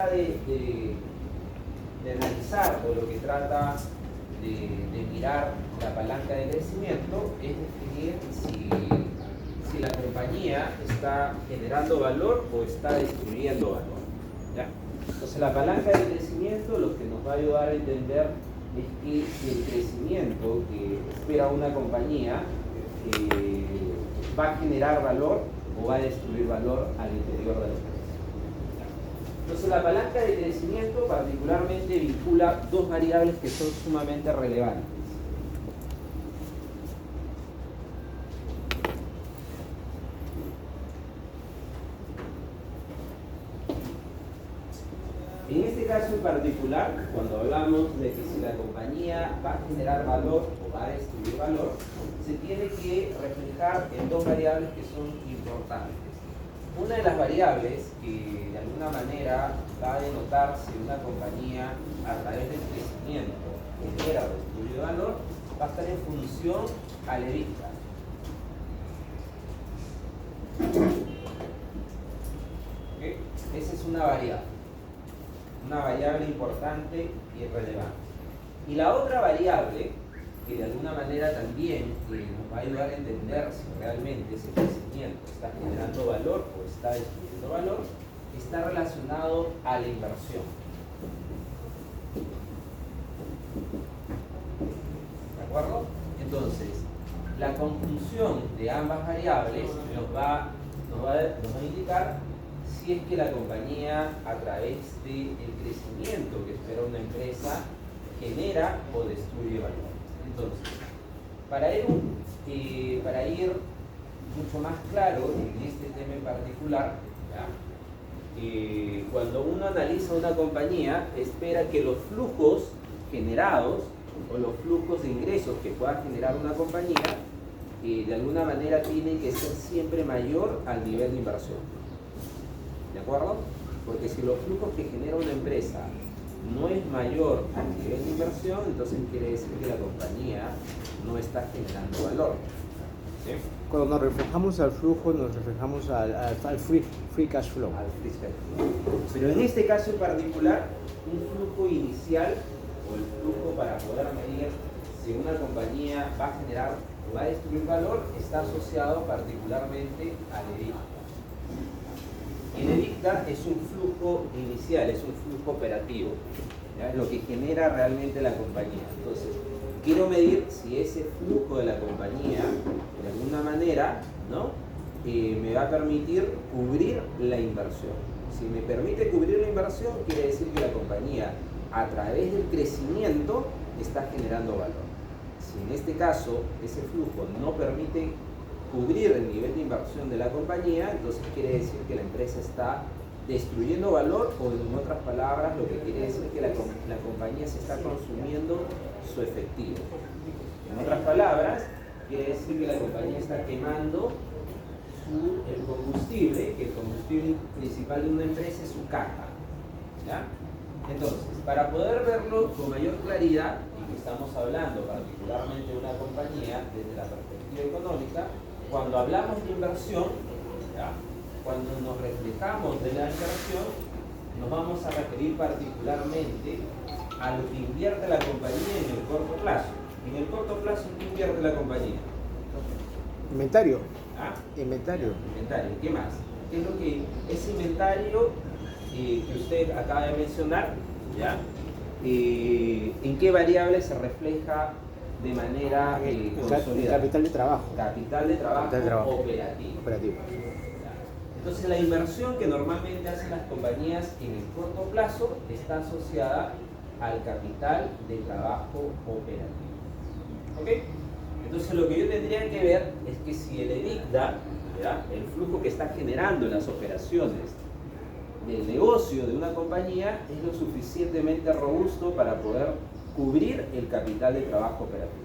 de analizar, o lo que trata de mirar la palanca de crecimiento, es definir si la compañía está generando valor o está destruyendo valor. ¿Ya? Entonces la palanca de crecimiento lo que nos va a ayudar a entender es que si el crecimiento que espera una compañía va a generar valor o va a destruir valor al interior de la empresa. Entonces la palanca de crecimiento particularmente vincula dos variables que son sumamente relevantes. En este caso en particular, cuando hablamos de que si la compañía va a generar valor o va a destruir valor, se tiene que reflejar en dos variables que son importantes. Una de las variables que de alguna manera va a denotar si una compañía a través del crecimiento genera o destruye valor va a estar en función al EBITDA. ¿Okay? Esa es una variable importante y relevante. Y la otra variable que de alguna manera también nos va a ayudar a entender si realmente ese crecimiento está generando valor o está destruyendo valor, está relacionado a la inversión. ¿De acuerdo? Entonces, la conjunción de ambas variables nos va a indicar si es que la compañía, a través del crecimiento que espera una empresa, genera o destruye valor. Entonces, para ir mucho más claro en este tema en particular, cuando uno analiza una compañía, espera que los flujos generados o los flujos de ingresos que pueda generar una compañía, de alguna manera tienen que ser siempre mayor al nivel de inversión. ¿De acuerdo? Porque si los flujos que genera una empresa no es mayor al nivel de inversión, entonces quiere decir que la compañía no está generando valor. ¿Sí? Cuando nos reflejamos al flujo, nos reflejamos al free cash flow. Al free cash flow. Pero en este caso en particular, un flujo inicial o el flujo para poder medir si una compañía va a generar o va a destruir valor está asociado particularmente al EBITDA. El EBITDA es un flujo inicial, es un flujo operativo, ¿ya? Es lo que genera realmente la compañía. Entonces, quiero medir si ese flujo de la compañía, de alguna manera, ¿no? Me va a permitir cubrir la inversión. Si me permite cubrir la inversión, quiere decir que la compañía, a través del crecimiento, está generando valor. Si en este caso ese flujo no permite cubrir el nivel de inversión de la compañía, entonces quiere decir que la empresa está destruyendo valor, o en otras palabras, lo que quiere decir que la compañía se está consumiendo su efectivo. En otras palabras, quiere decir que la compañía está quemando el combustible, que el combustible principal de una empresa es su caja. ¿Ya? Entonces, para poder verlo con mayor claridad, y que estamos hablando particularmente de una compañía desde la perspectiva económica, cuando hablamos de inversión, ¿ya? Cuando nos reflejamos de la inversión, nos vamos a referir particularmente a lo que invierte la compañía en el corto plazo. En el corto plazo, ¿qué invierte la compañía? Inventario. ¿Ah? Inventario. Inventario. ¿Qué más? ¿Qué es lo que ese inventario que usted acaba de mencionar? ¿Ya? ¿En qué variable se refleja de manera consolidada? Capital de trabajo. Capital de trabajo operativo. Entonces la inversión que normalmente hacen las compañías en el corto plazo está asociada al capital de trabajo operativo. ¿Ok? Entonces lo que yo tendría que ver es que si el EBITDA, ¿ya? El flujo que está generando en las operaciones del negocio de una compañía, es lo suficientemente robusto para poder cubrir el capital de trabajo operativo.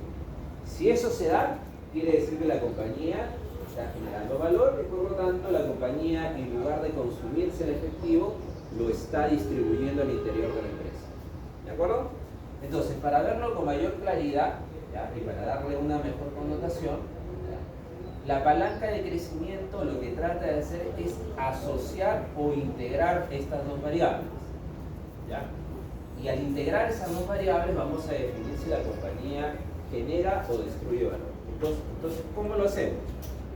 Si eso se da, quiere decir que la compañía está generando valor y por lo tanto la compañía, en lugar de consumirse el efectivo, lo está distribuyendo al interior de la empresa. ¿De acuerdo? Entonces, para verlo con mayor claridad, ¿ya? Y para darle una mejor connotación, ¿ya? La palanca de crecimiento lo que trata de hacer es asociar o integrar estas dos variables. ¿ya? Y al integrar esas dos variables vamos a definir si la compañía genera o destruye valor. Entonces, ¿cómo lo hacemos?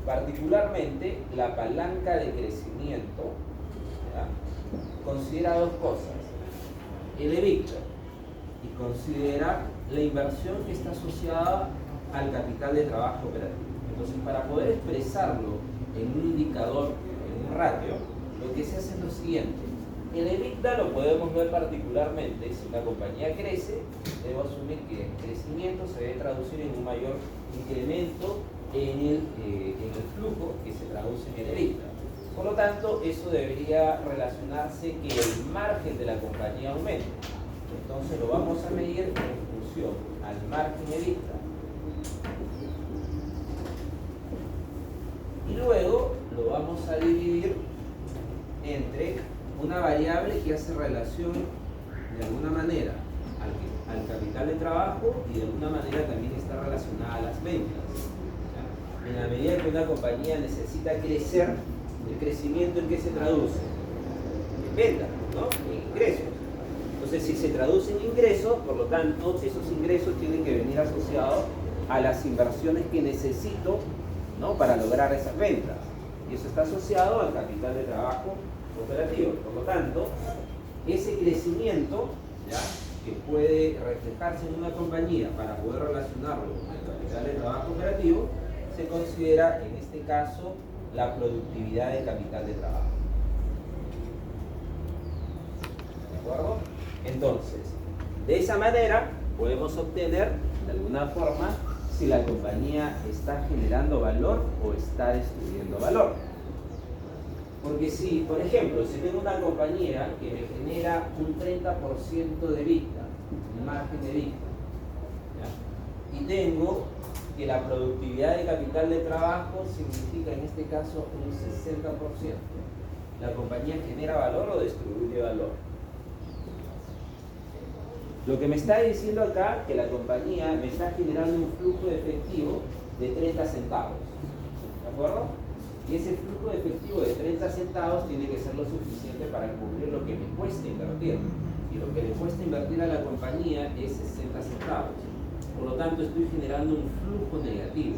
Particularmente, la palanca de crecimiento, ¿ya?, considera dos cosas: el EBITDA y considera la inversión que está asociada al capital de trabajo operativo. Entonces, para poder expresarlo en un indicador, en un ratio, lo que se hace es lo siguiente. El EBITDA lo podemos ver particularmente si una compañía crece. Debo asumir que el crecimiento se debe traducir en un mayor incremento en el flujo, que se traduce en el EBITDA. Por lo tanto, eso debería relacionarse que el margen de la compañía aumente. Entonces lo vamos a medir en función al margen EBITDA. Y luego lo vamos a dividir entre una variable que hace relación de alguna manera al capital de trabajo y de alguna manera también está relacionada a las ventas. ¿Ya? En la medida que una compañía necesita crecer, ¿el crecimiento en qué se traduce? En ventas, ¿no? En ingresos. Entonces, si se traduce en ingresos, por lo tanto, esos ingresos tienen que venir asociados a las inversiones que necesito, ¿no?, para lograr esas ventas. Y eso está asociado al capital de trabajo operativo. Por lo tanto, ese crecimiento, ¿ya?, que puede reflejarse en una compañía para poder relacionarlo con el capital de trabajo operativo, se considera en este caso la productividad del capital de trabajo. ¿De acuerdo? Entonces, de esa manera podemos obtener de alguna forma si la compañía está generando valor o está destruyendo valor. Porque si, por ejemplo, si tengo una compañía que me genera un 30% de EBITDA, un margen de EBITDA, ¿ya?, y tengo que la productividad de capital de trabajo significa en este caso un 60%, ¿la compañía genera valor o destruye valor? Lo que me está diciendo acá que la compañía me está generando un flujo de efectivo de 30 centavos. ¿De acuerdo? Y ese flujo de efectivo de 30 centavos tiene que ser lo suficiente para cubrir lo que me cuesta invertir. Y lo que le cuesta invertir a la compañía es 60 centavos. Por lo tanto, estoy generando un flujo negativo.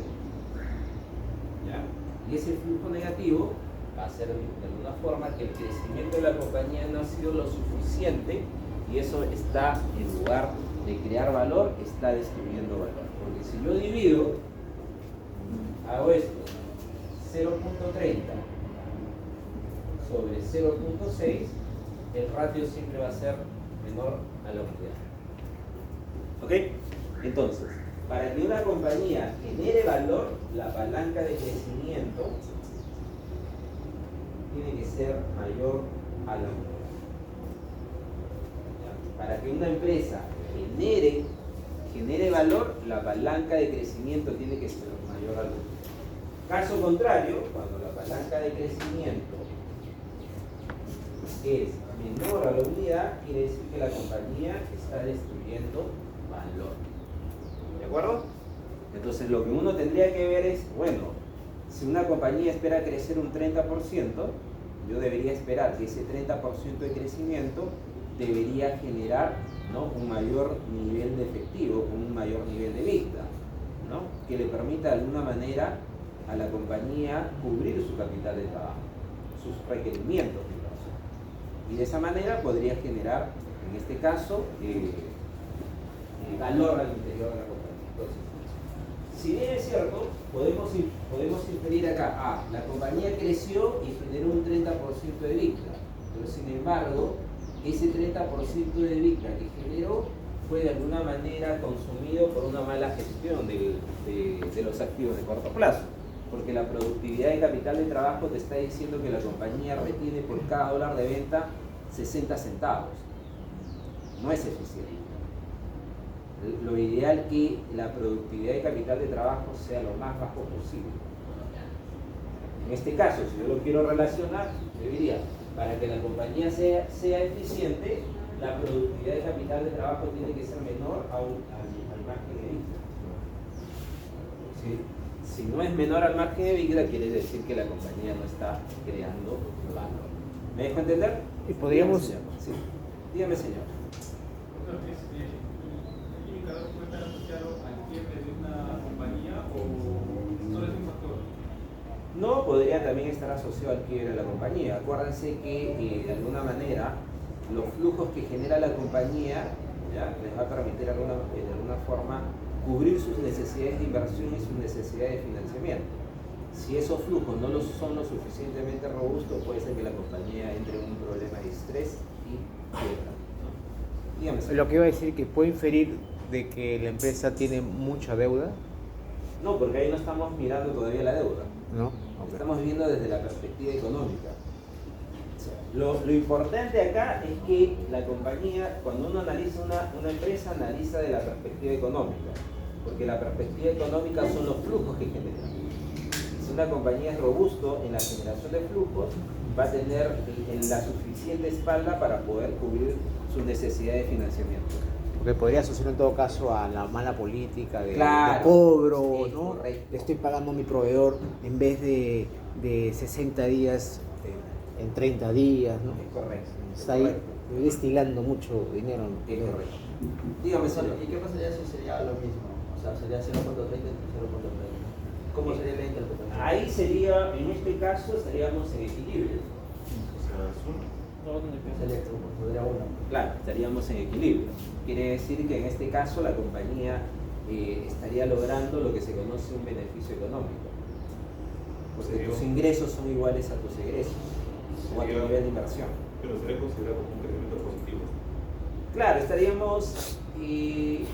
¿Ya? Y ese flujo negativo va a ser de alguna forma que el crecimiento de la compañía no ha sido lo suficiente y eso está, en lugar de crear valor, está destruyendo valor. Porque si yo divido, hago esto, 0.30 sobre 0.6, el ratio siempre va a ser menor a la unidad. ¿Ok? Entonces, para que una compañía genere valor, la palanca de crecimiento tiene que ser mayor a la unidad. Para que una empresa genere valor, la palanca de crecimiento tiene que ser mayor a la unidad. Caso contrario, cuando la palanca de crecimiento es menor a la unidad, quiere decir que la compañía está destruyendo valor. ¿De acuerdo? Entonces lo que uno tendría que ver es, bueno, si una compañía espera crecer un 30%, yo debería esperar que ese 30% de crecimiento debería generar, ¿no?, un mayor nivel de efectivo, un mayor nivel de vista, ¿no?, que le permita de alguna manera a la compañía cubrir su capital de trabajo, sus requerimientos de inversión. Y de esa manera podría generar, en este caso, valor al interior de la compañía. Entonces, si bien es cierto, podemos inferir acá, la compañía creció y generó un 30% de EBITDA, pero sin embargo, ese 30% de EBITDA que generó fue de alguna manera consumido por una mala gestión de los activos de corto plazo. Porque la productividad de capital de trabajo te está diciendo que la compañía retiene por cada dólar de venta 60 centavos. No es eficiente. Lo ideal es que la productividad de capital de trabajo sea lo más bajo posible. En este caso, si yo lo quiero relacionar, yo diría, para que la compañía sea eficiente, la productividad de capital de trabajo tiene que ser menor al margen de EBITDA. ¿Sí? Si no es menor al margen de EBITDA, quiere decir que la compañía no está creando valor. ¿Me dejo entender? Y podríamos, sí. Dígame, señor. ¿El indicador puede estar asociado al quiebre de una compañía o solo es un factor? No, podría también estar asociado al quiebre de la compañía. Acuérdense que de alguna manera los flujos que genera la compañía, ¿ya?, les va a permitir de alguna forma cubrir sus necesidades de inversión y sus necesidades de financiamiento. Si esos flujos no son lo suficientemente robustos, puede ser que la compañía entre en un problema de estrés y quiebra, ¿no? Dígame, señor. Lo que iba a decir, que puedo inferir de que la empresa tiene mucha deuda, No, porque ahí no estamos mirando todavía la deuda. ¿no? Estamos viendo desde la perspectiva económica. Lo importante acá es que la compañía, cuando uno analiza una empresa, analiza de la perspectiva económica, porque la perspectiva económica son los flujos que genera. Si una compañía es robusto en la generación de flujos, va a tener la suficiente espalda para poder cubrir sus necesidades de financiamiento. Porque podría asociar en todo caso a la mala política de Claro, cobro, sí, ¿no? correcto. Le estoy pagando a mi proveedor en vez de 60 días, en 30 días, ¿no? Es correcto. Está ahí destilando mucho dinero, ¿no? Es correcto. Dígame, señor. ¿Y qué pasaría si sería lo mismo? O sea, sería 0.30 entre 0.30. ¿Cómo sería la interpretación? Ahí sería, en este caso, estaríamos en equilibrio. Sería como, podría uno. Claro, estaríamos en equilibrio. Quiere decir que en este caso la compañía estaría logrando lo que se conoce un beneficio económico. Porque tus ingresos son iguales a tus egresos o a tu nivel de inversión. Pero sería considerado como un crecimiento positivo. Claro, estaríamos, que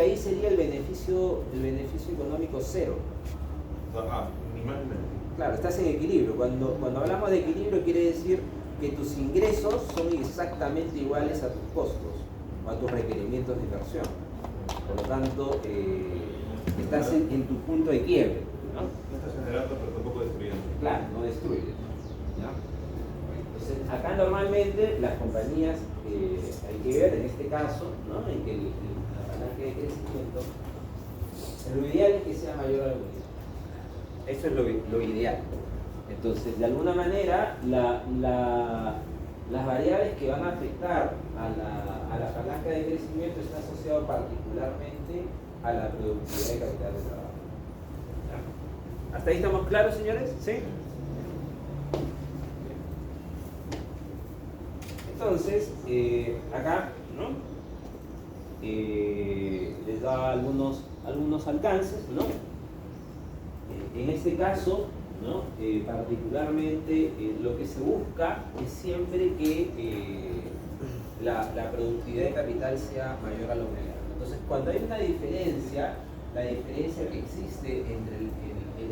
ahí sería el beneficio económico cero. Ni más ni menos. Claro, estás en equilibrio. Cuando hablamos de equilibrio quiere decir que tus ingresos son exactamente iguales a tus costos o a tus requerimientos de inversión. Por lo tanto, estás en tu punto de quiebre, ¿no? No estás generando, pero tampoco destruyendo. Claro, no destruye, ¿no? Entonces, acá normalmente las compañías, hay que ver en este caso, ¿no?, en que la palanca de crecimiento, lo ideal es que sea mayor a la unidad. Eso es lo ideal. Entonces, de alguna manera, las variables que van a afectar a la palanca de crecimiento están asociadas particularmente a la productividad de capital de trabajo. ¿Ya? ¿Hasta ahí estamos claros, señores? ¿Sí? Entonces, acá, ¿no?, les da algunos alcances, ¿no? En este caso, ¿no?, particularmente lo que se busca es siempre que la productividad de capital sea mayor a la unidad. Entonces, cuando hay una diferencia, la diferencia que existe entre el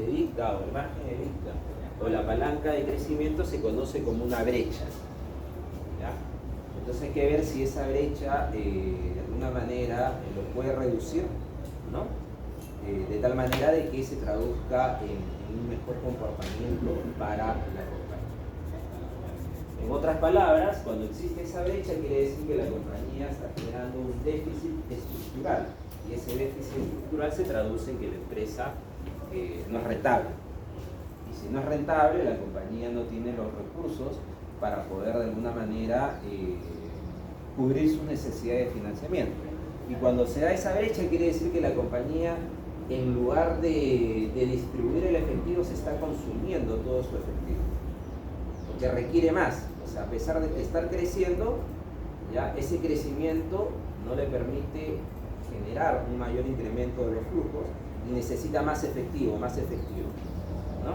EBITDA o el margen de EBITDA o la palanca de crecimiento se conoce como una brecha, ¿ya? Entonces hay que ver si esa brecha de alguna manera lo puede reducir, ¿no?, de tal manera de que se traduzca en un mejor comportamiento para la compañía. En otras palabras, cuando existe esa brecha quiere decir que la compañía está generando un déficit estructural y ese déficit estructural se traduce en que la empresa no es rentable. Y si no es rentable, la compañía no tiene los recursos para poder de alguna manera cubrir sus necesidades de financiamiento. Y cuando se da esa brecha quiere decir que la compañía, en lugar de distribuir el efectivo, se está consumiendo todo su efectivo, porque requiere más. O sea, a pesar de estar creciendo, ya ese crecimiento no le permite generar un mayor incremento de los flujos y necesita más efectivo, ¿no?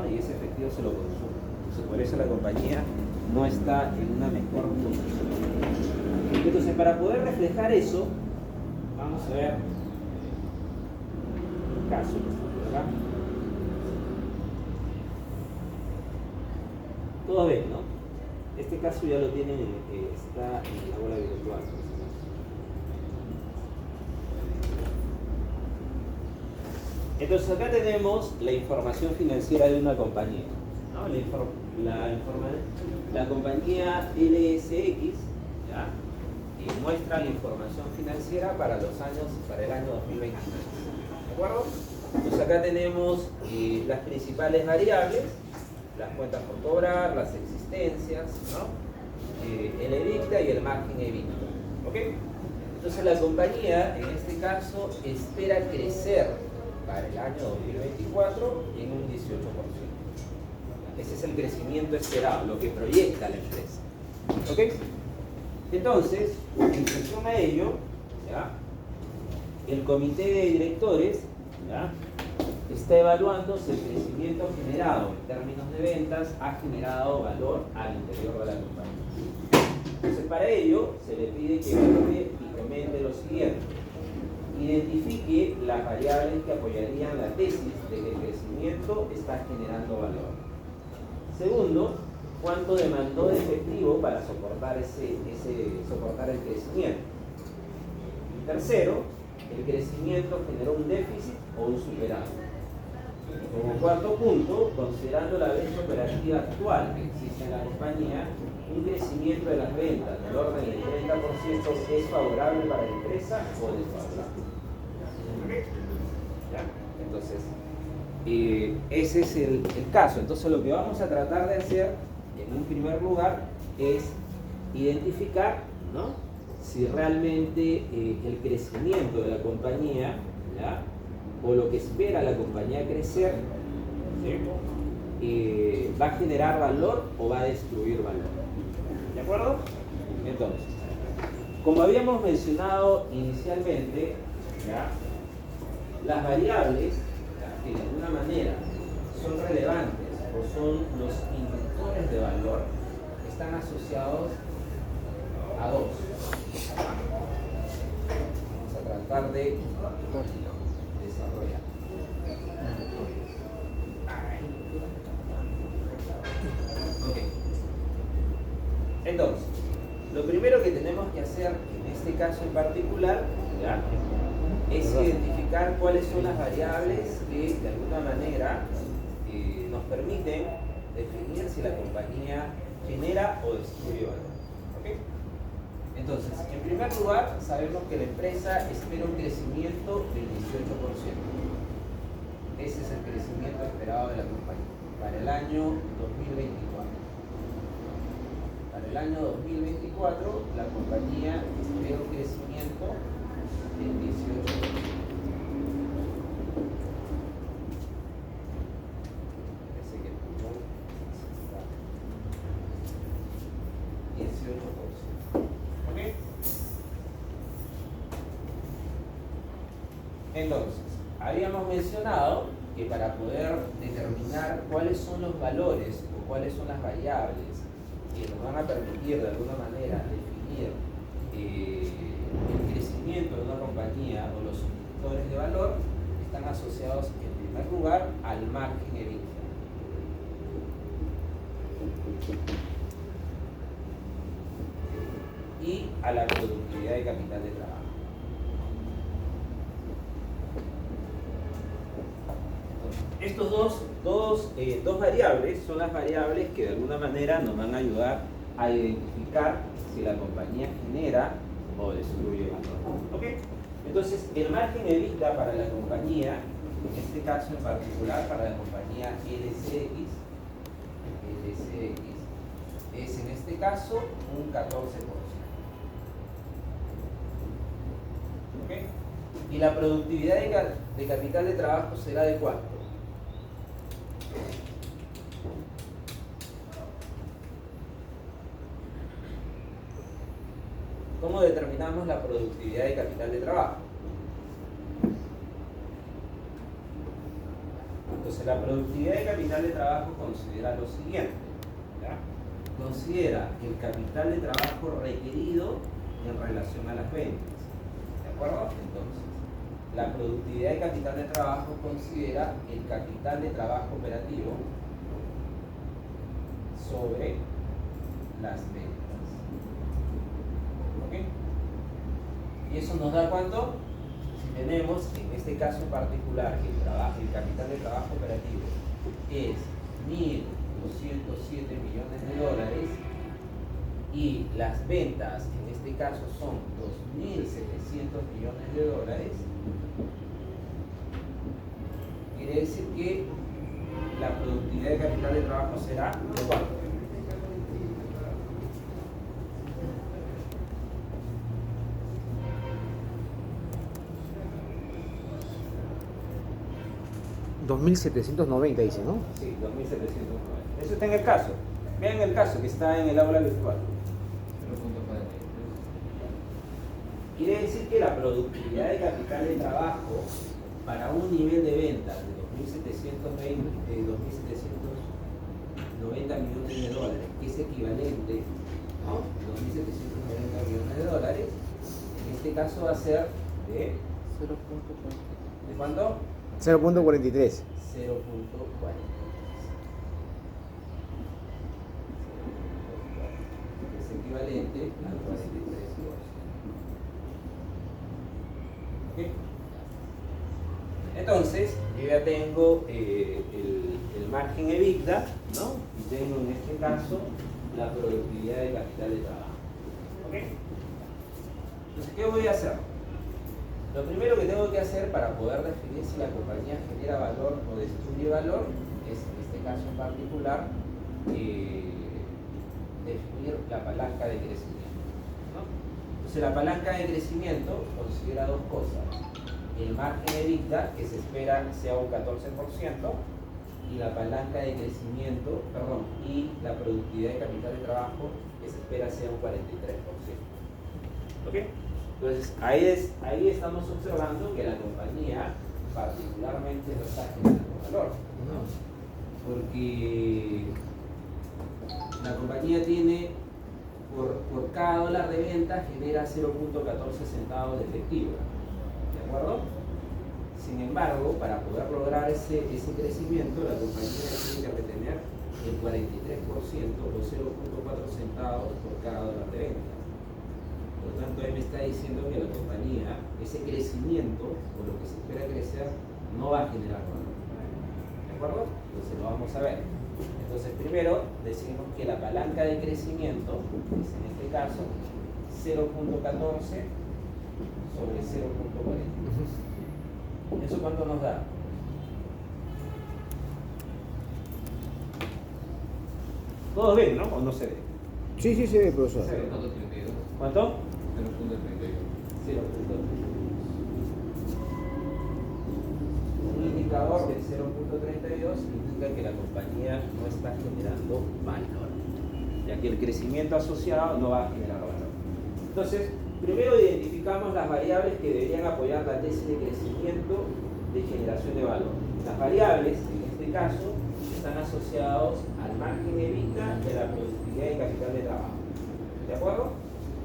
Y ese efectivo se lo consume. Entonces, por eso la compañía no está en una mejor posición. Entonces, para poder reflejar eso, vamos a ver un caso que está por acá. Todos ven, ¿no? Este caso ya lo tienen, está en la aula virtual. Entonces acá tenemos la información financiera de una compañía, ¿no? La compañía LSX, ¿ya?, muestra la información financiera para el año 2023. ¿De acuerdo? Entonces acá tenemos las principales variables, las cuentas por cobrar, las existencias, ¿no?, el EBITDA y el margen EBITDA. ¿Ok? Entonces la compañía, en este caso, espera crecer para el año 2024 en un 18%. Ese es el crecimiento esperado, lo que proyecta la empresa. ¿Ok? Entonces, en función a ello, ¿ya?, el comité de directores, ¿ya?, está evaluando si el crecimiento generado en términos de ventas ha generado valor al interior de la compañía. Entonces, para ello, se le pide que evalúe y comente lo siguiente. Identifique las variables que apoyarían la tesis de que el crecimiento está generando valor. Segundo, ¿cuánto demandó de efectivo para soportar el crecimiento? Y tercero, ¿el crecimiento generó un déficit o un superávit? Como cuarto punto, considerando la brecha operativa actual que existe en la compañía, un crecimiento de las ventas del orden del 30% es favorable para la empresa o desfavorable. ¿Ya? Entonces, ese es el caso. Entonces, lo que vamos a tratar de hacer, en un primer lugar, es identificar, ¿no?, si realmente el crecimiento de la compañía, ¿ya?, o lo que espera la compañía crecer, ¿sí?, va a generar valor o va a destruir valor. ¿De acuerdo? Entonces, como habíamos mencionado inicialmente, ¿ya?, las variables, ¿ya?, que de alguna manera son relevantes o son los indicadores de valor, están asociados a dos. Vamos a tratar de desarrollar. Ok. Entonces, lo primero que tenemos que hacer en este caso en particular, ¿ya?, es identificar cuáles son las variables que de alguna manera nos permiten definir si la compañía genera o destruye valor. ¿Ok? Entonces, en primer lugar, sabemos que la empresa espera un crecimiento del 18%. Ese es el crecimiento esperado de la compañía para el año 2024. Para el año 2024, la compañía espera un crecimiento del 18%. Parece que el pulmón está 18%. ¿Ok? Entonces, habíamos mencionado que para poder determinar cuáles son los valores o cuáles son las variables que nos van a permitir de alguna manera definir el crecimiento de una compañía o los indicadores de valor, están asociados en primer lugar al margen EBITDA. Y a la productividad de capital de trabajo. Estos dos variables son las variables que de alguna manera nos van a ayudar a identificar si la compañía genera o destruye valor. ¿Ok? Entonces, el margen EBITDA para la compañía, en este caso en particular para la compañía LCX, es en este caso un 14%. ¿Ok? Y la productividad de capital de trabajo será de ¿cuánto? ¿Cómo determinamos la productividad de capital de trabajo? Entonces, la productividad de capital de trabajo considera lo siguiente, ¿ya? Considera el capital de trabajo requerido en relación a las ventas. ¿De acuerdo? Entonces, la productividad de capital de trabajo considera el capital de trabajo operativo sobre las ventas. ¿Ok? ¿Y eso nos da cuánto? Si tenemos, en este caso en particular, que el capital de trabajo operativo es 1.207 millones de dólares y las ventas, en este caso, son 2.700 millones de dólares, quiere decir que la productividad de capital de trabajo será ¿de cuánto? 2.790 dice, ¿no? Sí, 2.790. Eso está en el caso. Vean el caso que está en el aula virtual. Quiere decir que la productividad de capital de trabajo para un nivel de ventas de 2.790 millones de dólares, que es equivalente, ¿no? 2.790 millones de dólares, en este caso va a ser de... ¿De cuánto? 0.43. 0.40. Es equivalente al 43%. ¿Ok? Entonces, yo ya tengo el margen EBITDA, ¿no? Y tengo en este caso la productividad de capital de trabajo. ¿Ok? Entonces, ¿qué voy a hacer? Lo primero que tengo que hacer para poder definir si la compañía genera valor o destruye valor es, en este caso en particular, definir la palanca de crecimiento, ¿no? Entonces la palanca de crecimiento considera dos cosas: el margen EBITDA, que se espera sea un 14%, y la palanca de crecimiento, perdón, y la productividad de capital de trabajo, que se espera sea un 43%. ¿Ok? Entonces, ahí estamos observando que la compañía particularmente no está generando valor, ¿no? Porque la compañía tiene, por cada dólar de venta, genera 0.14 centavos de efectivo, ¿de acuerdo? Sin embargo, para poder lograr ese crecimiento, la compañía tiene que retener el 43% o 0.4 centavos por cada dólar de venta. Por lo tanto, él me está diciendo que la compañía, ese crecimiento, o lo que se espera crecer, no va a generar valor. ¿De acuerdo? Entonces lo vamos a ver. Entonces, primero decimos que la palanca de crecimiento es, en este caso, 0.14 sobre 0.40. ¿Eso cuánto nos da? ¿Todos ven, no? ¿O no se ve? Sí, sí se ve, profesor. Se ve. ¿Cuánto? 0.32. Un indicador de 0.32 indica que la compañía no está generando valor, ya que el crecimiento asociado no va a generar valor. Entonces, primero identificamos las variables que deberían apoyar la tesis de crecimiento de generación de valor. Las variables, en este caso, están asociados al margen EBITDA de la productividad y capital de trabajo. ¿De acuerdo?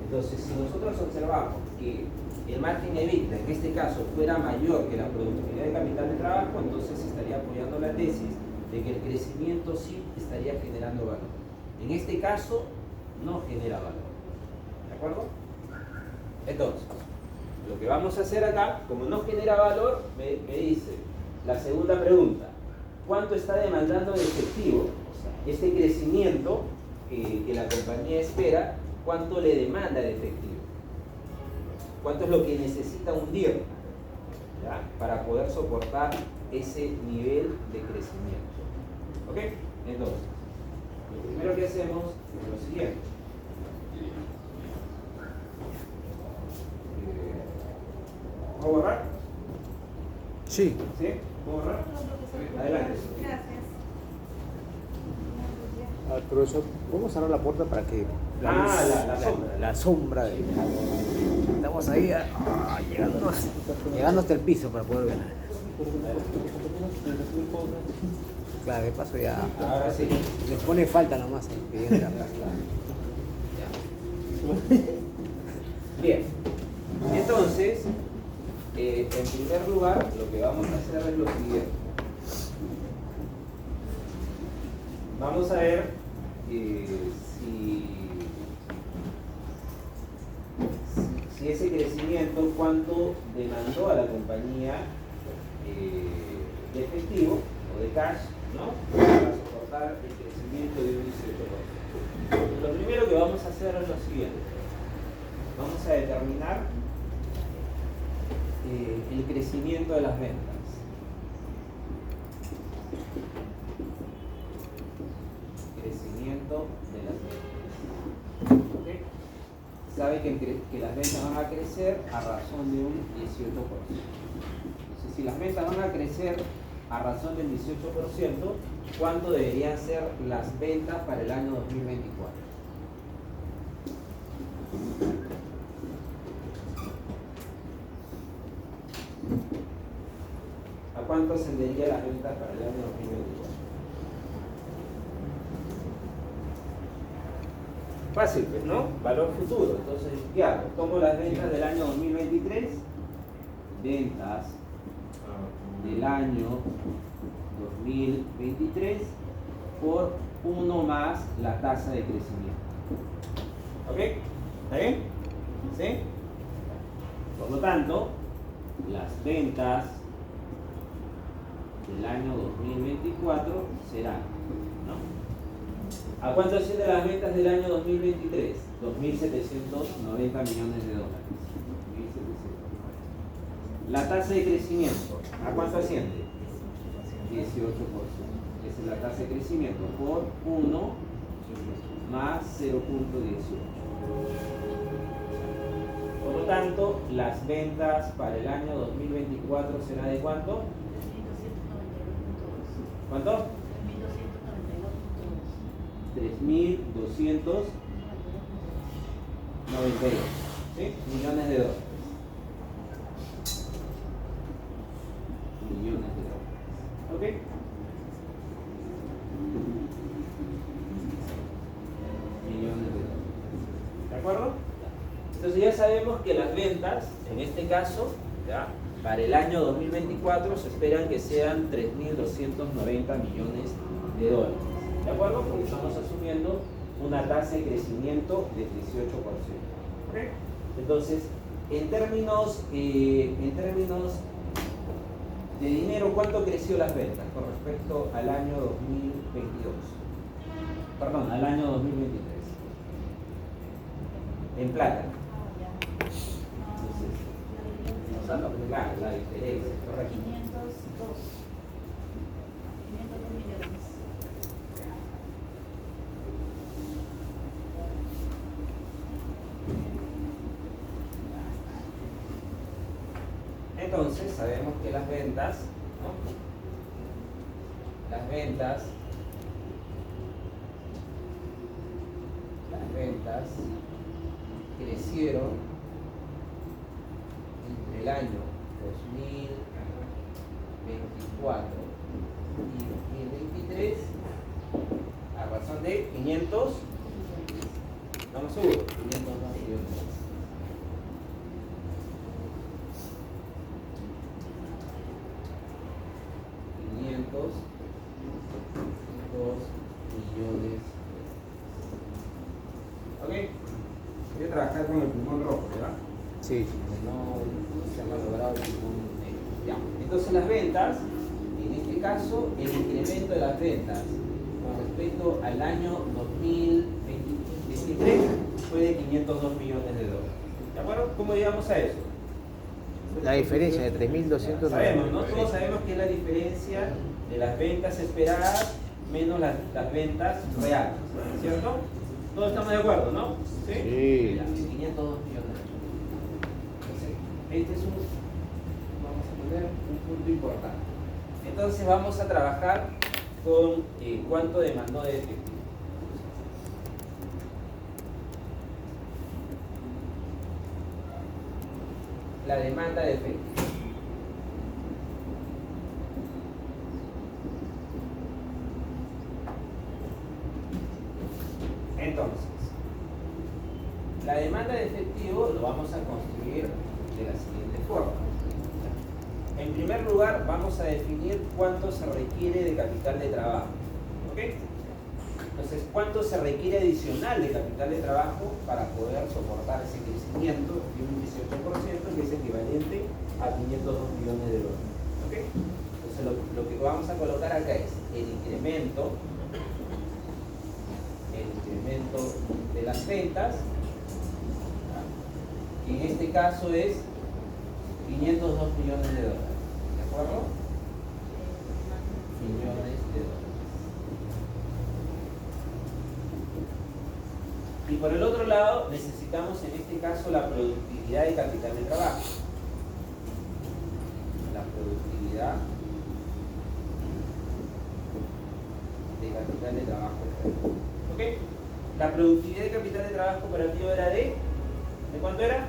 Entonces, si nosotros observamos que el margen EBITDA, en este caso, fuera mayor que la productividad de capital de trabajo, entonces estaría apoyando la tesis de que el crecimiento sí estaría generando valor. En este caso, no genera valor. ¿De acuerdo? Entonces, lo que vamos a hacer acá, como no genera valor, me dice la segunda pregunta: ¿cuánto está demandando de efectivo? O sea, este crecimiento que la compañía espera, ¿cuánto le demanda de efectivo? ¿Cuánto es lo que necesita hundir, ¿ya?, para poder soportar ese nivel de crecimiento? ¿Ok? Entonces, lo primero que hacemos es lo siguiente. ¿Puedo borrar? Sí. ¿Sí? ¿Puedo borrar? Adelante. Gracias. Al profesor, ¿podemos cerrar la puerta para que La sombra. la sombra estamos ahí llegando hasta el piso para poder ver? Claro, de paso ya Ahora sí. les pone falta nomás que lleguen a la casa. Bien. Entonces, en primer lugar, lo que vamos a hacer es lo siguiente. Vamos a ver si ese crecimiento, cuánto demandó a la compañía de efectivo o de cash, ¿no?, para soportar el crecimiento de un 18%. Lo primero que vamos a hacer es lo siguiente. Vamos a determinar el crecimiento de las ventas. Crecimiento de las ventas. ¿Okay? Sabe que las ventas van a crecer a razón de un 18%. Entonces, si las ventas van a crecer a razón del 18%, ¿cuánto deberían ser las ventas para el año 2024? ¿A cuánto ascendería las ventas para el año 2024? Fácil, pues, ¿no? Valor futuro. Entonces, ¿qué hago? Tomo las ventas del año 2023, ventas del año 2023 por 1 más la tasa de crecimiento. ¿Ok? ¿Está bien? ¿Sí? Por lo tanto, las ventas del año 2024 serán, ¿no? ¿A cuánto ascienden las ventas del año 2023? 2.790 millones de dólares. 2.790. La tasa de crecimiento, ¿a cuánto asciende? 18%. Esa es la tasa de crecimiento por 1 más 0.18. Por lo tanto, las ventas para el año 2024 será de ¿cuánto? ¿Cuánto? 3.292, ¿sí? Millones de dólares. Millones de dólares. ¿Ok? Millones de dólares. ¿De acuerdo? Entonces ya sabemos que las ventas, en este caso, ¿ya? Para el año 2024 se esperan que sean 3.290 millones de dólares. ¿De acuerdo? Porque estamos asumiendo una tasa de crecimiento del 18%. ¿Ok? Entonces, en términos de dinero, ¿cuánto creció las ventas con respecto al año 2022? Perdón, al año 2023. En plata. Entonces, claro, la diferencia, correcto. 502 millones. Entonces sabemos que las ventas, ¿no? Las ventas crecieron entre el año 2024 y 2023 a razón de 500, estamos seguros, 502 millones. ¿Ok? Voy a trabajar con el pulmón rojo, ¿verdad? Sí. No se ha malogrado el pulmón negro. Ya. Entonces las ventas, en este caso, el incremento de las ventas con respecto al año 2023 fue de 502 millones de dólares. ¿De acuerdo? ¿Cómo llegamos a eso? La diferencia de 3.200. Sabemos, ¿no? Todos sabemos que es la diferencia de las ventas esperadas menos las ventas reales, ¿cierto? Todos estamos de acuerdo, ¿no? Sí. 502 millones. Entonces, este es vamos a poner un punto importante. Entonces vamos a trabajar con cuánto demandó de efectivo. La demanda de efectivo. Entonces, la demanda de efectivo lo vamos a construir de la siguiente forma. En primer lugar, vamos a definir cuánto se requiere de capital de trabajo. ¿Ok? Entonces, ¿cuánto se requiere adicional de capital de trabajo para poder soportar ese crecimiento de un 18%, que es equivalente a 502 millones de dólares? ¿Ok? Entonces, lo que vamos a colocar acá es el incremento de las ventas, que en este caso es 502 millones de dólares. ¿De acuerdo? Millones de dólares. Y por el otro lado, necesitamos en este caso la productividad de capital de trabajo. La productividad de capital de trabajo operativo. ¿Ok? La productividad de capital de trabajo operativo era ¿de cuánto era?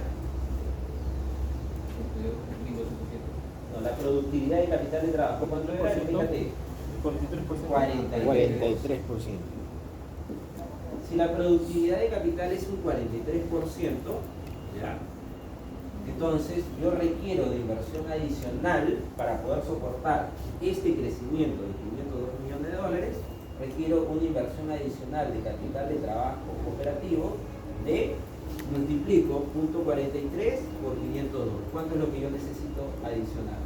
No, la productividad de capital de trabajo, ¿cuánto era? Fíjate, 43%. 43%. Si la productividad de capital es un 43%, ¿ya? Entonces yo requiero de inversión adicional para poder soportar este crecimiento de 502 millones de dólares, requiero una inversión adicional de capital de trabajo operativo de, multiplico 0.43 por 502. ¿Cuánto es lo que yo necesito adicional?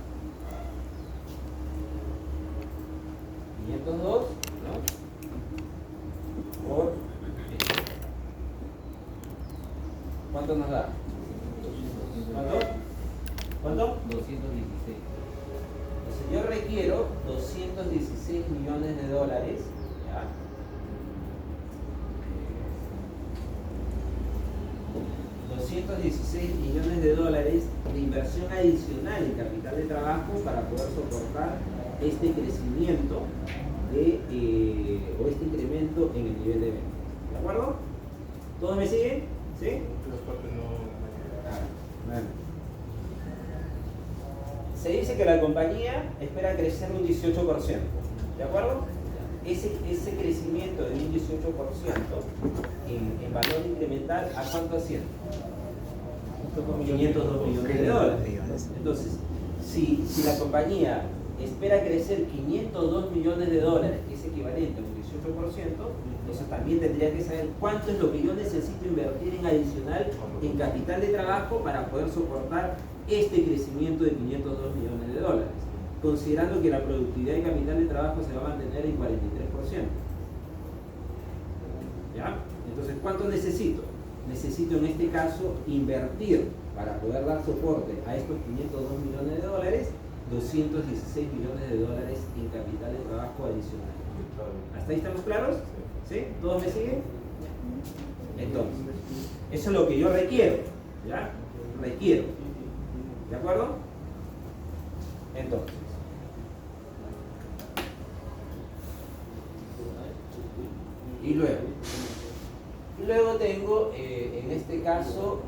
502, ¿no? Por ¿cuánto nos da? ¿Cuánto? ¿Cuánto? 216. Entonces yo requiero 216 millones de dólares, ¿ya? 216 millones de dólares de inversión adicional en capital de trabajo para poder soportar este crecimiento o este incremento en el nivel de venta. ¿De acuerdo? ¿Todos me siguen? ¿Sí? Las partes no. Bueno. Se dice que la compañía espera crecer un 18%, ¿de acuerdo? Ese crecimiento de un 18% en valor incremental, ¿a cuánto asciende? 502 millones de dólares. Entonces, si la compañía espera crecer 502 millones de dólares, que es equivalente a un 18%, entonces también tendría que saber cuánto es lo que yo necesito invertir en adicional en capital de trabajo para poder soportar este crecimiento de 502 millones de dólares, considerando que la productividad de capital de trabajo se va a mantener en 43%. ¿Ya? Entonces, ¿cuánto necesito? Necesito en este caso invertir para poder dar soporte a estos 502 millones de dólares, 216 millones de dólares en capital de trabajo adicional. ¿Hasta ahí estamos claros? ¿Sí? ¿Todos me siguen? Entonces, eso es lo que yo requiero. ¿Ya? Requiero. ¿De acuerdo? Entonces, y luego tengo, en este caso,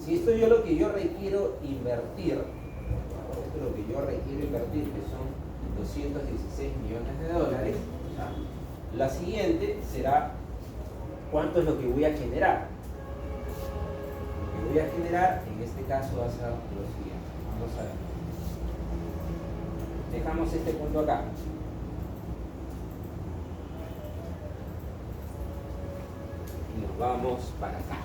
si esto yo lo que yo requiero invertir, esto es lo que yo requiero invertir, que son 216 millones de dólares, ¿ya? La siguiente será cuánto es lo que voy a generar. Lo que voy a generar, en este caso, va a ser lo siguiente. Vamos a ver. Dejamos este punto acá. Y nos vamos para acá.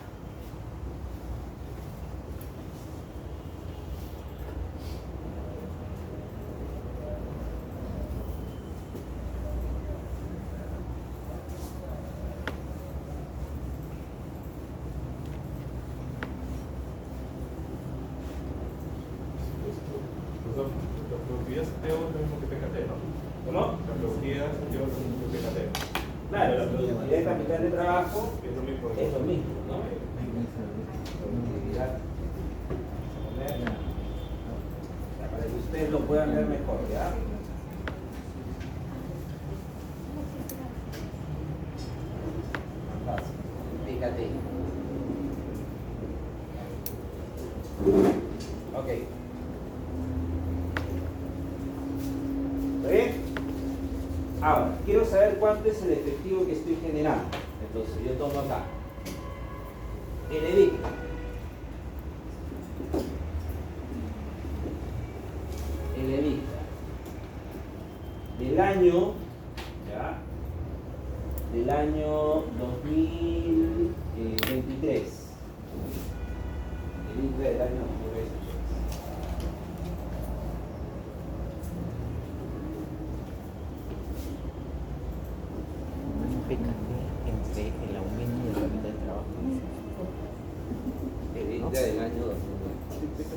La productividad se lleva lo mismo que PKT, ¿no? ¿Cómo? La productividad se lleva lo mismo que PKT. Claro, la productividad de capital de trabajo Es lo mismo. es lo mismo, ¿no? Productividad. Para que ustedes lo puedan ver mejor, ¿ya? Más fácil. PKT. Ok. ¿Está bien? Ahora, quiero saber cuánto es el efectivo que estoy generando. Entonces, yo tomo acá el EBITDA. El EBITDA del año, ¿ya? Del año 2023. El EBITDA del año 2023. PKT entre el aumento del capital de trabajo. El EBITDA del año 2023.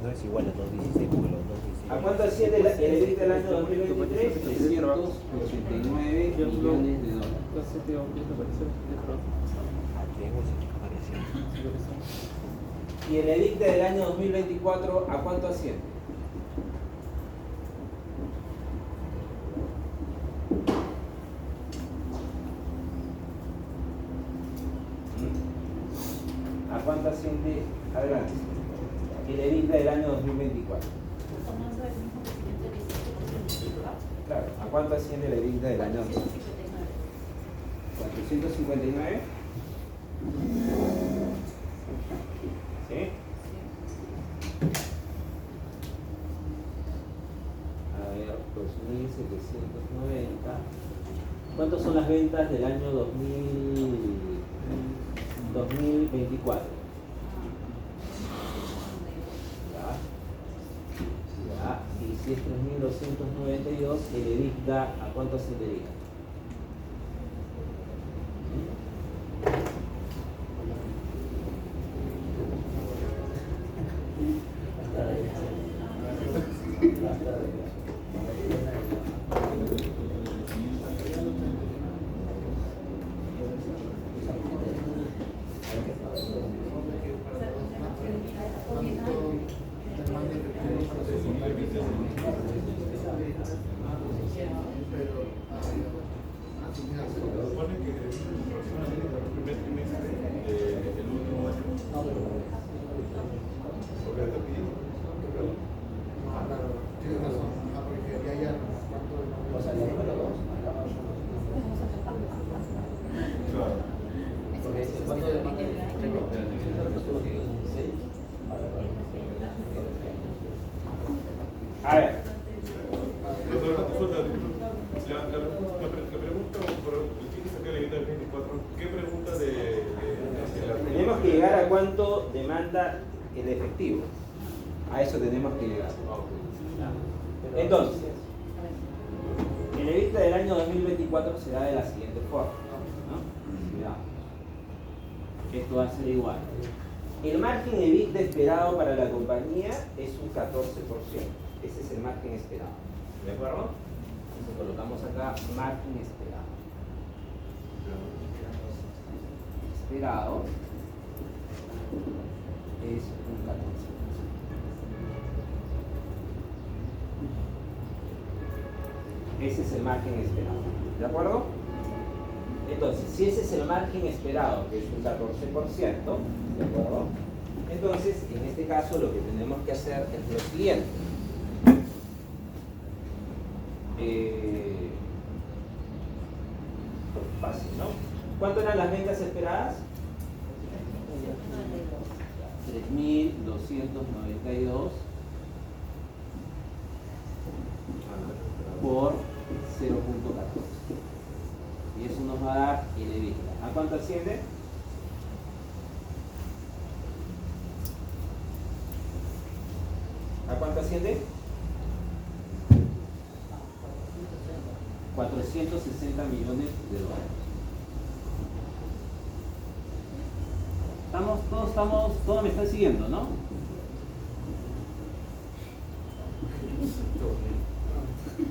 No es igual a 216 porque los 216. ¿A cuánto asciende el EBITDA del año 2023? 389 millones de dólares. Tenemos esa variación. Y el EBITDA del año 2024, ¿a cuánto asciende? cuánto asciende? Adelante. El EBITDA del año 2024. Tomando el mismo crecimiento del 18%, ¿verdad? Claro, ¿a cuánto asciende el EBITDA del año 159. 459? ¿Sí? A ver, 2.790. ¿Cuántas son las ventas del año 2024? Ya, y si es 3.292, el EBITDA, ¿a cuánto ascendería? Supone que aproximadamente el primer trimestre del último año. Porque está pidiendo. Claro, tienes razón, porque ya O sea, la número 2. Claro. Porque ¿cuánto demanda? A ver, La pregunta, ¿quién saca el EBITDA del 24? ¿Qué pregunta de la tenemos que llegar a cuánto demanda el efectivo. A eso tenemos que llegar. Entonces, el EBITDA del año 2024 será de la siguiente forma, ¿no? Cuidado. Esto va a ser igual. El margen EBITDA esperado para la compañía es un 14%. Ese es el margen esperado. ¿De acuerdo? Entonces colocamos acá margen esperado. Esperado es un 14%. Ese es el margen esperado. ¿De acuerdo? Entonces, si ese es el margen esperado, que es un 14%, ¿de acuerdo? Entonces, en este caso, lo que tenemos que hacer es lo siguiente. Fácil, ¿no? ¿Cuánto eran las ventas esperadas? 3.292 por 0.14. Y eso nos va a dar el EBITDA. ¿A cuánto asciende? ¿A cuánto asciende? 460 millones de dólares. Todos me están siguiendo, ¿no?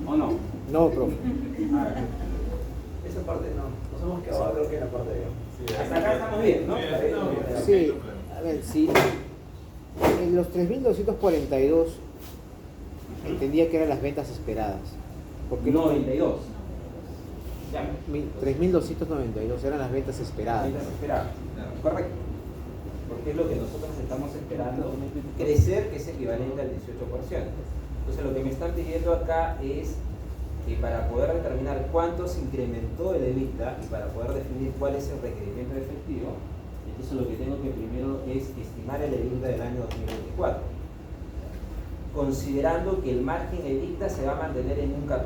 ¿O no? No, profe. A ver, Esa parte no. Nos hemos quedado creo que en la parte de. hasta acá estamos bien, ¿no? Sí, a ver, si en los 3.242 entendía que eran las ventas esperadas. Porque 92. Ya. 3.292 eran las ventas esperadas. Ventas esperadas. Correcto. Porque es lo que nosotros estamos esperando crecer, que es equivalente al 18%. Entonces lo que me están pidiendo acá es que para poder determinar cuánto se incrementó el EBITDA y para poder definir cuál es el requerimiento de efectivo, entonces lo que tengo que primero es estimar el EBITDA del año 2024, considerando que el margen EBITDA se va a mantener en un 14%.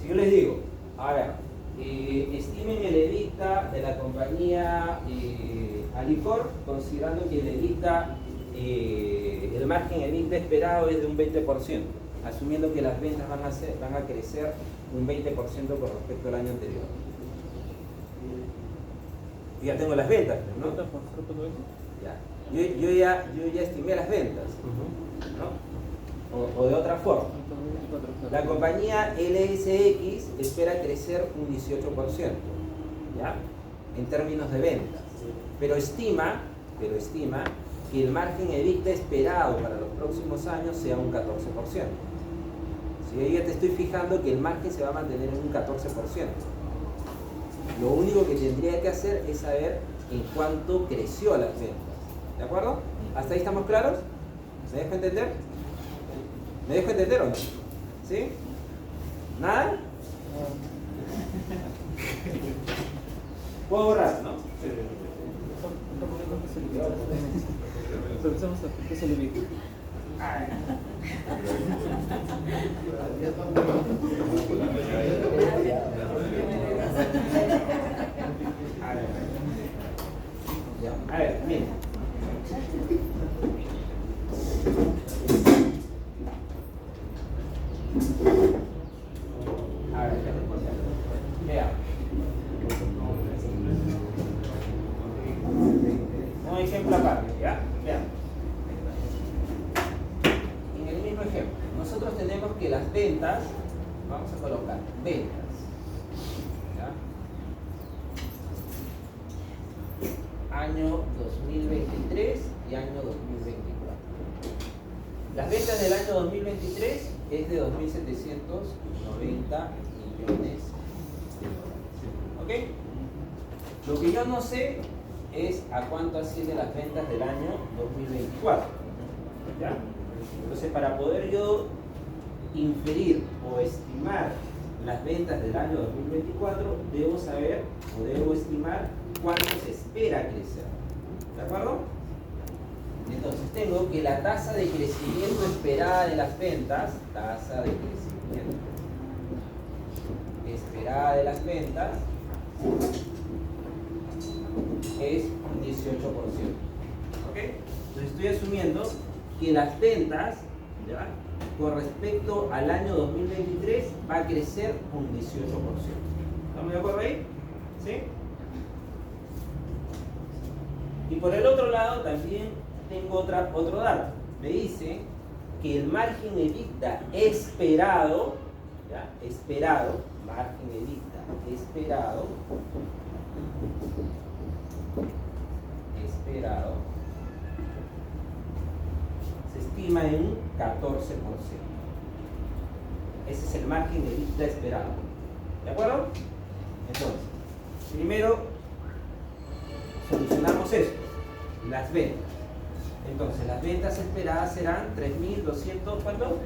Si yo les digo, a ver, estimen el EBITDA de la compañía Alicorp, considerando que el EBITDA, el margen EBITDA esperado es de un 20%, asumiendo que las ventas van a crecer un 20% con respecto al año anterior. Yo ya tengo las ventas, ¿no? Ya. Yo ya estimé las ventas, ¿no? O de otra forma, la compañía LSX espera crecer un 18%, ¿ya? En términos de ventas, pero estima que el margen EBITDA esperado para los próximos años sea un 14%. Si yo ya te estoy fijando que el margen se va a mantener en un 14%. Lo único que tendría que hacer es saber en cuánto creció las ventas. ¿De acuerdo? ¿Hasta ahí estamos claros? ¿Me dejo entender? ¿Me dejo entender o no? ¿Sí? ¿Nada? Puedo borrar, ¿no? A ver, miren. A ver, vean. Un ejemplo aparte, ¿ya? Vean. En el mismo ejemplo, nosotros tenemos que las ventas, vamos a colocar ventas, ¿ya? Año 2023 y año 2024. Las ventas del año 2023 es de 2.790 millones de dólares. ¿Ok? Lo que yo no sé es a cuánto ascienden las ventas del año 2024. ¿Ya? Entonces, para poder yo inferir o estimar las ventas del año 2024, debo saber o debo estimar cuánto se espera crecer. ¿De acuerdo? Entonces, tengo que la tasa de crecimiento esperada de las ventas, tasa de crecimiento esperada de las ventas, es un 18%. ¿Ok? Entonces, estoy asumiendo que las ventas, ¿ya?, con respecto al año 2023 va a crecer un 18%. ¿Estamos de acuerdo ahí? ¿Sí? Y por el otro lado también tengo otro dato. Me dice que el margen EBITDA esperado, ¿ya?, margen EBITDA esperado, se estima en un 14%. Ese es el margen EBITDA esperado. ¿De acuerdo? Entonces, primero solucionamos esto, las ventas. Entonces, las ventas esperadas serán 3.200, ¿cuánto? 3.290.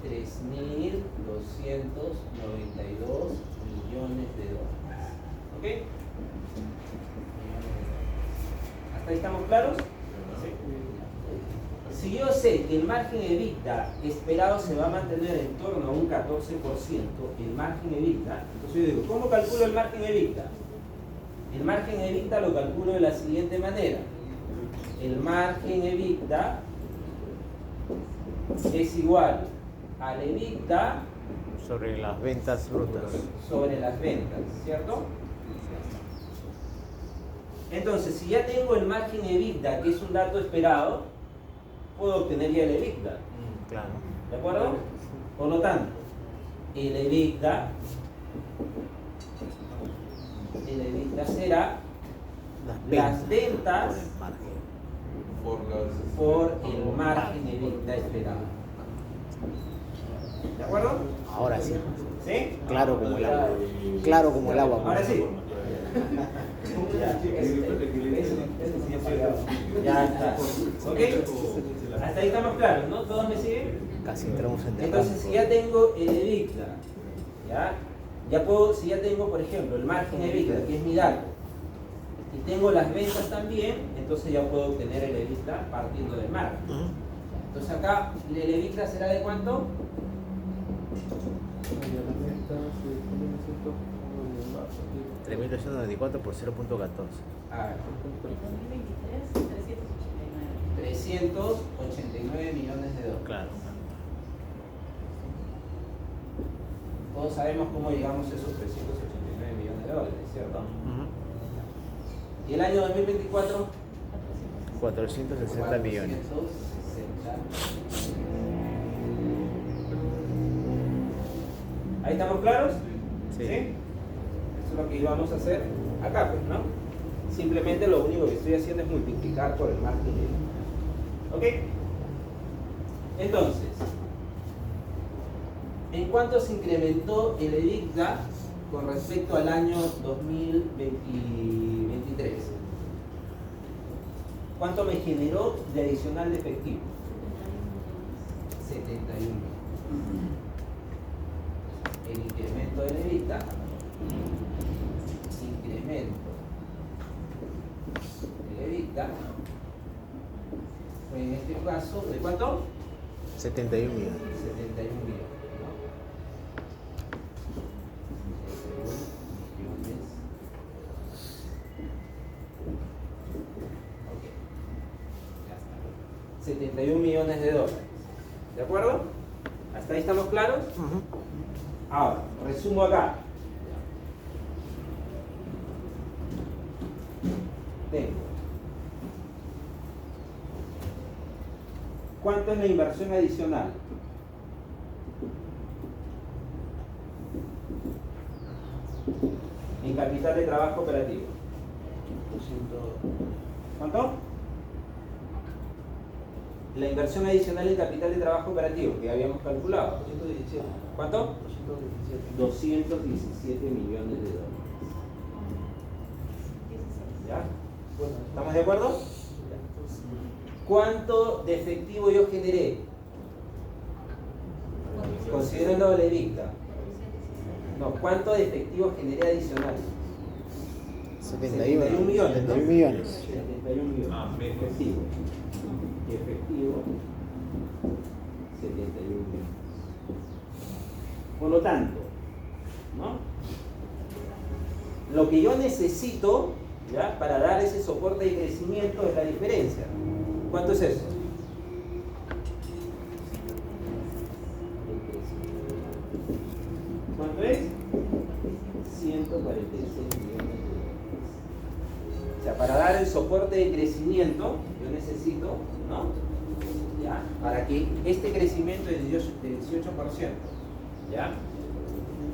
3.292 millones de dólares. ¿Ok? ¿Hasta ahí estamos claros? ¿Sí? Si yo sé que el margen EBITDA esperado se va a mantener en torno a un 14%, el margen EBITDA, entonces yo digo, ¿cómo calculo el margen EBITDA? El margen EBITDA lo calculo de la siguiente manera. El margen EBITDA es igual al EBITDA sobre las ventas brutas. Sobre las ventas, ¿cierto? Entonces, si ya tengo el margen EBITDA, que es un dato esperado, puedo obtener ya el EBITDA. Claro. ¿De acuerdo? Por lo tanto, el EBITDA será las ventas por el margen EBITDA esperado. ¿De acuerdo? Ahora sí. ¿Sí? Claro como el agua. Claro como el agua. Ahora sí. Ya está. ¿Ok? Hasta ahí estamos claros, ¿no? ¿Todos me siguen? Casi entramos en debate. Entonces, si ya tengo el EBITDA, ya puedo, si ya tengo, por ejemplo, el margen EBITDA, que es mi dato, y tengo las ventas también, entonces ya puedo obtener el EBITDA partiendo del margen. Entonces acá, ¿el EBITDA será de cuánto? 3.294 por 0.14. A ver. En 2023, 389 millones de dólares. Claro. Todos sabemos cómo llegamos a esos 389 millones de dólares, ¿cierto? ¿Y el año 2024? 460 millones. 460. ¿Ahí estamos claros? Sí. Eso es lo que íbamos a hacer acá, pues, ¿no? Simplemente lo único que estoy haciendo es multiplicar por el margen de ¿ok? Entonces, ¿En cuánto se incrementó el EBITDA con respecto al año 2023? ¿Cuánto me generó de adicional de efectivo? 71 millones. El incremento del EBITDA, incremento del EBITDA, fue en este caso, ¿de cuánto? 71 millones. 71 millones. ¿No? 71 millones. Ok. Ya está. 71 millones de dólares. ¿De acuerdo? ¿Hasta ahí estamos claros? Ahora, resumo acá. Tengo. ¿Cuánto es la inversión adicional? En capital de trabajo operativo. 200. ¿Cuánto? La inversión adicional en capital de trabajo operativo, que habíamos calculado. 217. ¿Cuánto? 217. 217 millones de dólares. ¿Ya? Bueno, ¿Estamos de acuerdo? ¿Cuánto de efectivo yo generé? Considerando la EBITDA. No, ¿cuánto de efectivo generé adicional? 71 millones. 71 millones. 71 millones. Ah, menos. Efectivo. Efectivo. 71 millones. Por lo tanto, ¿no? Lo que yo necesito, ¿ya?, para dar ese soporte de crecimiento es la diferencia. ¿Cuánto es eso? ¿Cuánto es? 146 millones de dólares. O sea, para dar el soporte de crecimiento, yo necesito, ¿no?, ¿ya?, para que este crecimiento de 18%, ¿ya?,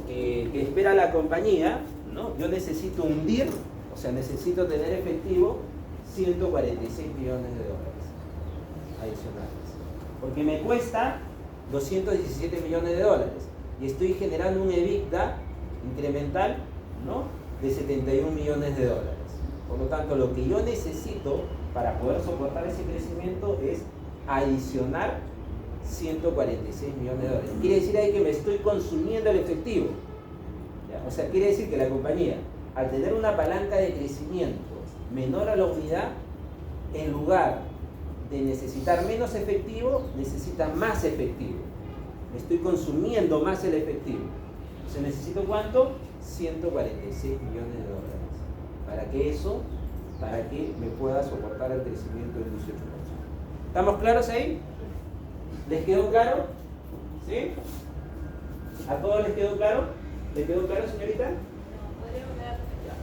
que espera la compañía, ¿no?, yo necesito hundir, o sea, necesito tener efectivo 146 millones de dólares adicionales. Porque me cuesta 217 millones de dólares y estoy generando un EBITDA incremental, ¿no?, de 71 millones de dólares. Por lo tanto, lo que yo necesito para poder soportar ese crecimiento es adicionar 146 millones de dólares. Quiere decir ahí que me estoy consumiendo el efectivo. ¿Ya? O sea, quiere decir que la compañía, al tener una palanca de crecimiento menor a la unidad, en lugar de necesitar menos efectivo, necesita más efectivo. Me estoy consumiendo más el efectivo. Entonces, ¿necesito cuánto? 146 millones de dólares. Para que me pueda soportar el crecimiento del 18%. ¿Estamos claros ahí? ¿Les quedó claro? ¿Sí? ¿A todos les quedó claro? ¿Les quedó claro, señorita?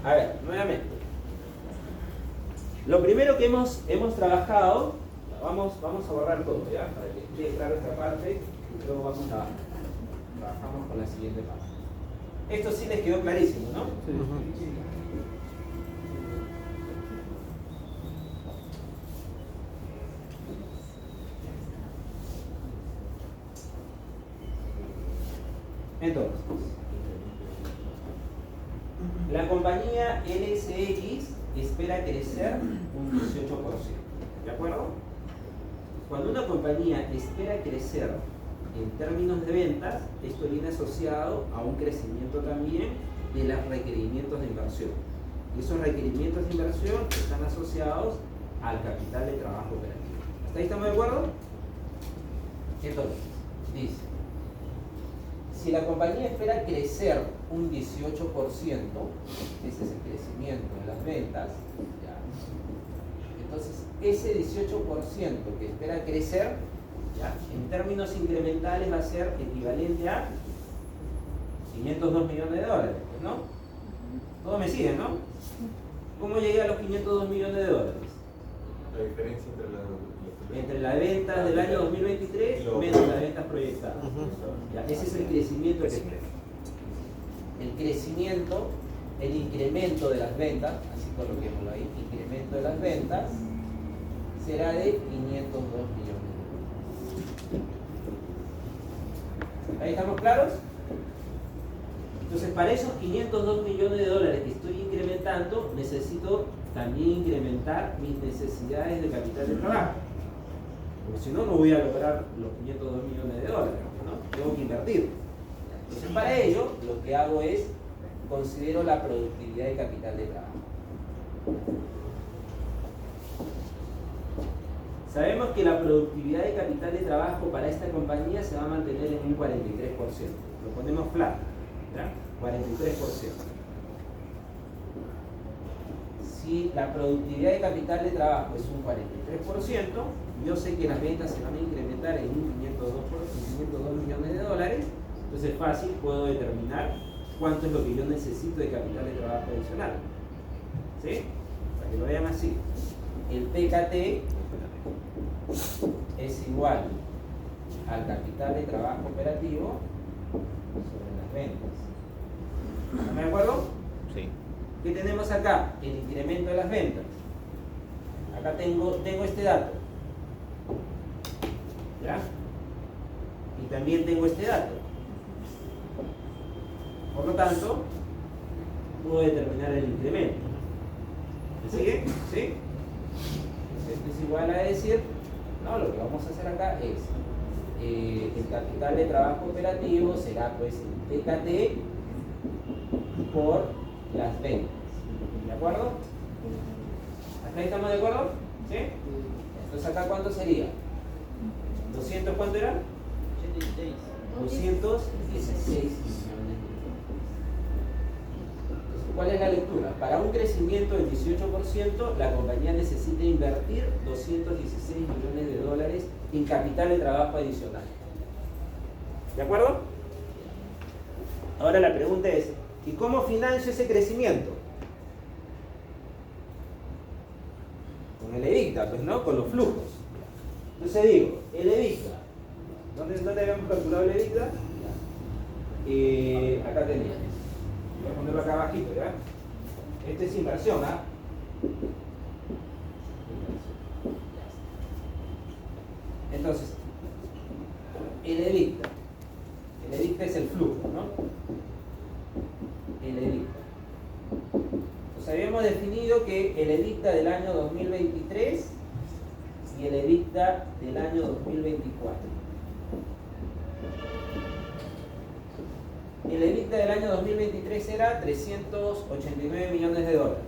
A ver, nuevamente. Lo primero que hemos trabajado, vamos a borrar todo, ¿ya? Para que quede claro esta parte y luego trabajamos con la siguiente parte. Esto sí les quedó clarísimo, ¿no? Sí. Entonces, la compañía LSX espera crecer un 18%. ¿De acuerdo? Cuando una compañía espera crecer en términos de ventas, esto viene asociado a un crecimiento también de los requerimientos de inversión. Y esos requerimientos de inversión están asociados al capital de trabajo operativo. ¿Hasta ahí estamos de acuerdo? Entonces, dice, si la compañía espera crecer un 18%, ese es el crecimiento de las ventas, ¿ya? Entonces ese 18% que espera crecer, ¿ya?, en términos incrementales va a ser equivalente a 502 millones de dólares, ¿no? Todos me siguen, ¿no? ¿Cómo llegué a los 502 millones de dólares? La diferencia Entre las ventas del año 2023 menos las ventas proyectadas. Ya, ese es el crecimiento que espera. El crecimiento, el incremento de las ventas, así coloquémoslo ahí, incremento de las ventas, será de 502 millones de dólares. ¿Ahí estamos claros? Entonces, para esos 502 millones de dólares que estoy incrementando, necesito también incrementar mis necesidades de capital de trabajo. Porque si no, no voy a lograr los 502 millones de dólares, ¿no? Tengo que invertir. Entonces, para ello, lo que hago es, considero la productividad de capital de trabajo. Sabemos que la productividad de capital de trabajo para esta compañía se va a mantener en un 43%. Lo ponemos flat, ¿ya? 43%. Si la productividad de capital de trabajo es un 43%, yo sé que las ventas se van a incrementar en un 502 millones de dólares, entonces fácil puedo determinar cuánto es lo que yo necesito de capital de trabajo adicional. ¿Sí? Para que lo vean así. El PKT es igual al capital de trabajo operativo sobre las ventas. ¿Están de acuerdo? Sí. ¿Qué tenemos acá? El incremento de las ventas. Acá tengo este dato. ¿Ya? Y también tengo este dato. Por lo tanto, puedo determinar el incremento. ¿Me sigue? ¿Sí? Esto es igual a decir, no, lo que vamos a hacer acá es el capital de trabajo operativo será pues el PKT por las ventas. ¿De acuerdo? ¿Hasta ahí estamos de acuerdo? ¿Sí? Entonces acá ¿cuánto sería? ¿200 cuánto era? 216 millones. ¿Cuál es la lectura? Para un crecimiento del 18%, la compañía necesita invertir 216 millones de dólares en capital de trabajo adicional. ¿De acuerdo? Ahora la pregunta es, ¿y cómo financio ese crecimiento? Con el EBITDA, pues no, con los flujos. Entonces digo, el EBITDA, ¿dónde habíamos calculado el EBITDA? Acá tenía. Voy a ponerlo acá abajito, ¿ya? Esta es inversión, ¿ah? Entonces, el EBITDA es el flujo, ¿no? El EBITDA. Entonces habíamos definido que el EBITDA del año 2023 y el EBITDA del año 2024. El EBITDA del año 2023 era 389 millones de dólares.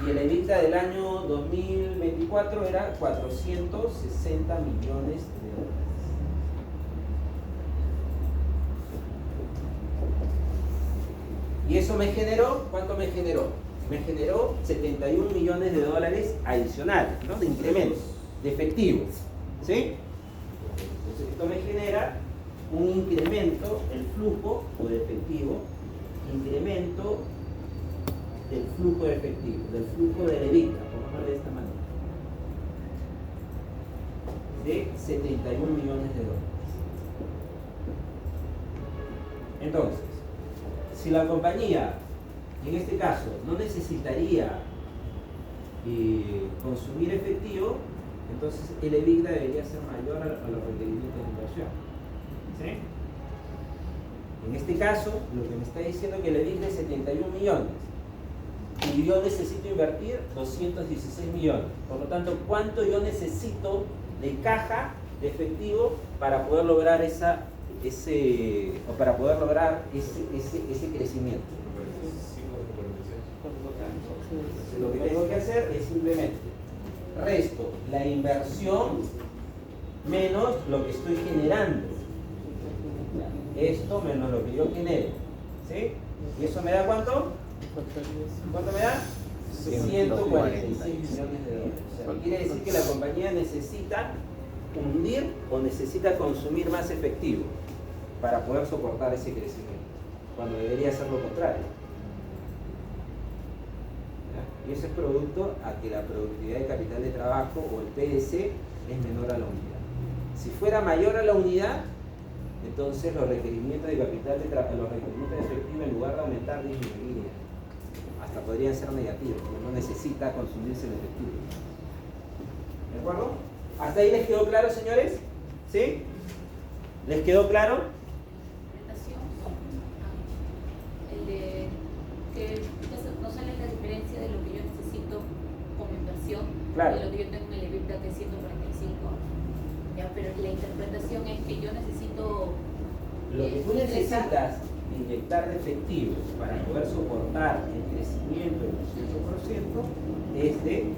Y el EBITDA del año 2024 era 460 millones de dólares. Y eso me generó, ¿cuánto me generó? Me generó 71 millones de dólares adicionales, ¿no? De incrementos, de efectivos. ¿Sí? Entonces esto me genera un incremento, el flujo o de efectivo, incremento del flujo de efectivo, del flujo del EBITDA, pongámoslo de esta manera, de 71 millones de dólares. Entonces, si la compañía, en este caso, no necesitaría consumir efectivo, entonces el EBITDA debería ser mayor a los requerimientos de inversión. ¿Sí? En este caso, lo que me está diciendo es que el EBITDA es 71 millones y yo necesito invertir 216 millones. Por lo tanto, ¿cuánto yo necesito de caja de efectivo para poder lograr ese crecimiento? Entonces, lo que tengo que hacer es simplemente resto la inversión menos lo que estoy generando. Esto menos lo que yo genero. ¿Sí? ¿Y eso me da cuánto? ¿Cuánto me da? 146 millones de dólares. O sea, quiere decir que la compañía necesita hundir o necesita consumir más efectivo para poder soportar ese crecimiento, cuando debería ser lo contrario. ¿Ya? Y eso es producto a que la productividad de capital de trabajo o el PDC es menor a la unidad. Si fuera mayor a la unidad, entonces los requerimientos de capital de trabajo, los requerimientos de efectivo, en lugar de aumentar, disminuirían. Hasta podrían ser negativos, porque no necesita consumirse el efectivo. ¿De acuerdo? ¿Hasta ahí les quedó claro, señores? ¿Sí? ¿Les quedó claro? Interpretación, el de que no sale la diferencia de lo que yo necesito como inversión Claro. y lo que yo tengo en el EBITDA que es 145. Ya, pero la interpretación es que yo necesito Lo que tú ingresar. necesitas inyectar de efectivo para poder soportar el crecimiento del 18% es de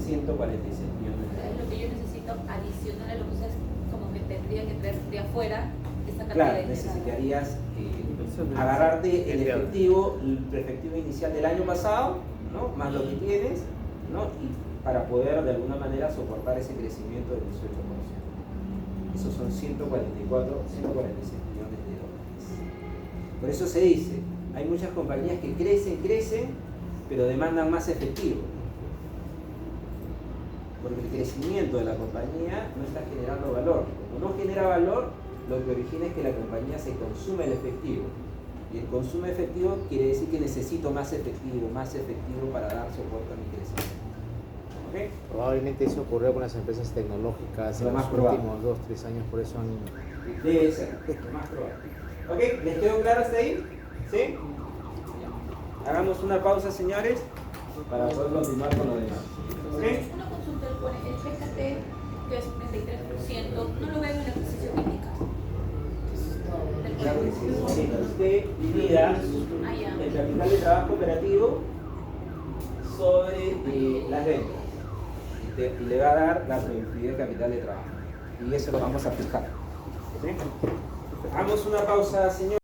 146 millones de Es dólares. lo que yo necesito adicional a lo que ustedes como que tendría que traer de afuera esa cantidad Claro, de dinero. necesitarías agarrarte el efectivo inicial del año pasado, ¿no? Más lo que tienes, ¿no? Y para poder de alguna manera soportar ese crecimiento del 18%. Esos son 146 millones de dólares. Por eso se dice, hay muchas compañías que crecen, pero demandan más efectivo. Porque el crecimiento de la compañía no está generando valor. Como no genera valor, lo que origina es que la compañía se consume el efectivo. Y el consumo efectivo quiere decir que necesito más efectivo para dar soporte a mi crecimiento. ¿Ok? Probablemente eso ocurrió con las empresas tecnológicas Lo en más los probable. últimos 2-3 años, por eso han... Debe ser, lo más probable. ¿Ok? ¿Les quedó claro hasta ahí? ¿Sí? Hagamos una pausa, señores, para poder continuar con lo demás. ¿Ok? Una consulta, el PGT, que es 33%, no lo veo en el ejercicio crítica. Claro que sí. Sí, usted divida el capital de trabajo operativo sobre las ventas y le va a dar la productividad del capital de trabajo. Y eso lo vamos a fijar. ¿Sí? Hagamos una pausa, señores.